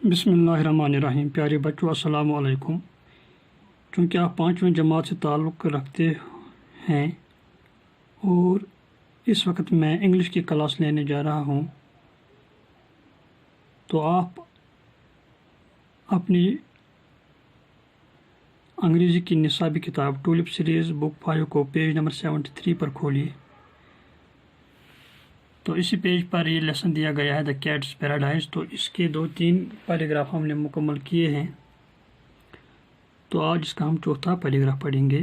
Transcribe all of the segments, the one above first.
بسم اللہ الرحمن الرحیم۔ پیارے بچوں السلام علیکم۔ چونکہ آپ 5ویں جماعت سے تعلق رکھتے ہیں اور اس وقت میں انگلش کی کلاس لینے جا رہا ہوں، تو آپ اپنی انگریزی کی نصابی کتاب ٹولپ سیریز بک 5 کو پیج نمبر 73 پر کھولیے۔ تو اسی پیج پر یہ لیسن دیا گیا ہے دا کیٹس پیراڈائز۔ تو اس کے 2-3 پیراگراف ہم نے مکمل کیے ہیں، تو آج اس کا ہم چوتھا پیراگراف پڑھیں گے۔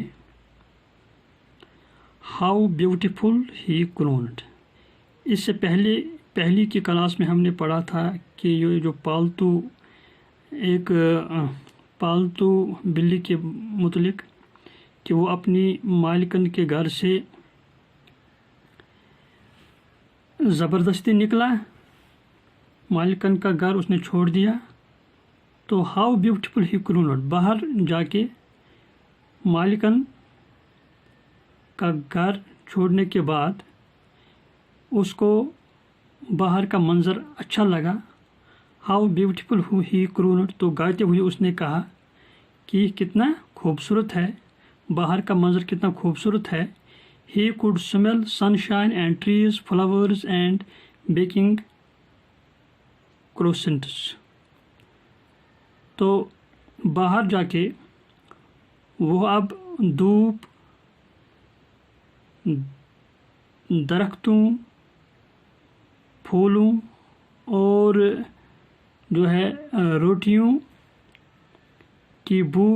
ہاؤ بیوٹیفل ہی کلونڈ۔ اس سے پہلی کی کلاس میں ہم نے پڑھا تھا کہ یہ جو ایک پالتو بلی کے متعلق کہ وہ اپنی مالکن کے گھر سے زبردستی نکلا، مالکن کا گھر اس نے چھوڑ دیا۔ تو ہاؤ بیوٹیفل ہی کلونڈ، باہر جا کے مالکن کا گھر چھوڑنے کے بعد اس کو باہر کا منظر اچھا لگا۔ ہاؤ بیوٹیفل ہی کلونڈ، تو گاتے ہوئے اس نے کہا کہ کتنا خوبصورت ہے، باہر کا منظر کتنا خوبصورت ہے۔ He could smell sunshine and trees, flowers and baking croissants۔ تو باہر جا کے وہ اب دھوپ، درختوں، پھولوں اور جو ہے روٹیوں کی بو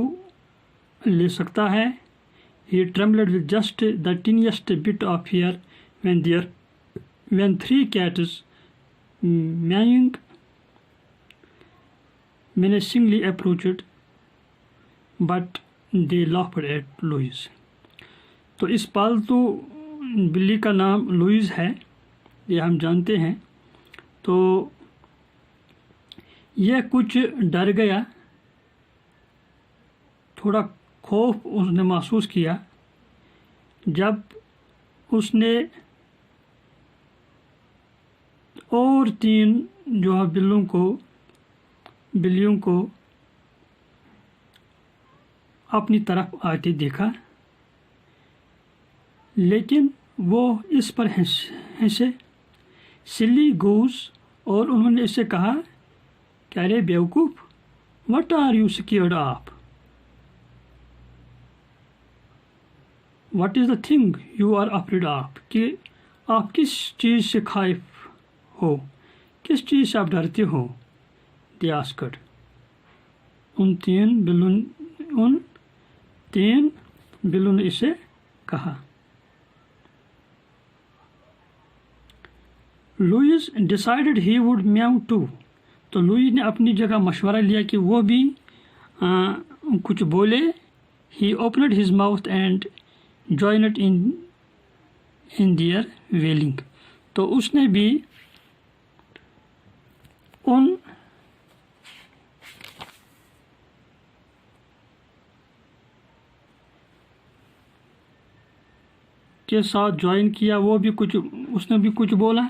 لے سکتا ہے۔ He trembled with just the tiniest bit of fear when 3 cats meowing menacingly approached, but they laughed at Louise۔ تو اس پالتو بلی کا نام لوئز ہے، یہ ہم جانتے ہیں۔ تو یہ کچھ ڈر گیا، تھوڑا خوف اس نے محسوس کیا جب اس نے اور 3 جو ہے بلیوں کو اپنی طرف آتے دیکھا، لیکن وہ اس پر ہنسے، سلی گوز، اور انہوں نے اس سے کہا کہ ارے بیوقوف، what are you scared of? What is the thing you are afraid of? کہ آپ کس چیز سے خائف ہو، کس چیز سے آپ ڈرتے ہو؟ دی آسکڈ، ان تین بلوں نے اسے کہا۔ Louise decided he would meow too, تو لوئز نے اپنی جگہ مشورہ لیا کہ وہ بھی کچھ بولے۔ He opened his mouth and joined in their wailing، تو اس نے بھی ان کے ساتھ جوائن کیا، وہ بھی کچھ، اس نے بھی کچھ بولا۔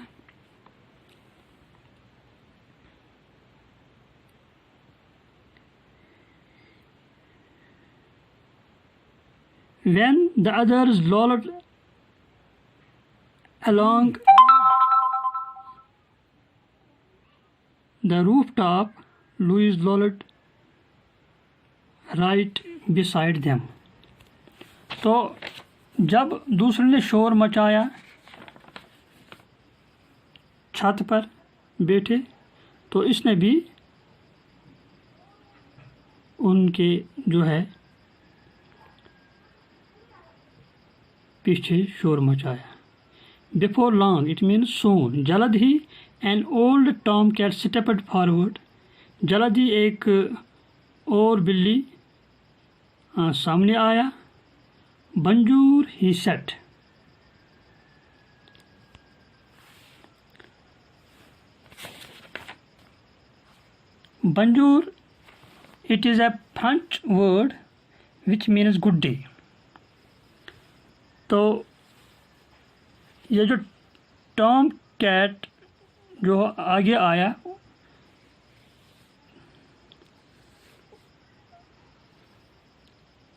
When the others lolled along the rooftop, Louise lolled right beside them۔ تو جب دوسرے نے شور مچایا چھت پر بیٹھے، تو اس نے بھی ان کے جو ہے پیچھے شور مچایا۔ Before long، it means soon، جلد ہی an old tomcat stepped forward، جلد ہی ایک اور بلی سامنے آیا۔ Bonjour، he said۔ Bonjour، it is a French word which means good day۔ تو یہ جو ٹام کیٹ جو آگے آیا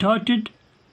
darted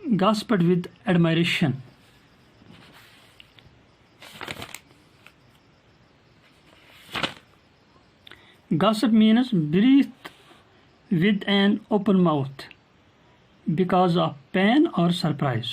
gasped with admiration. Gossip means breathe with an open mouth because of pain or surprise.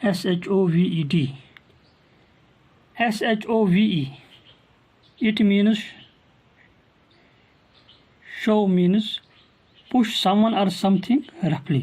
SHOVED। SHOVE, it means show means push someone or something roughly।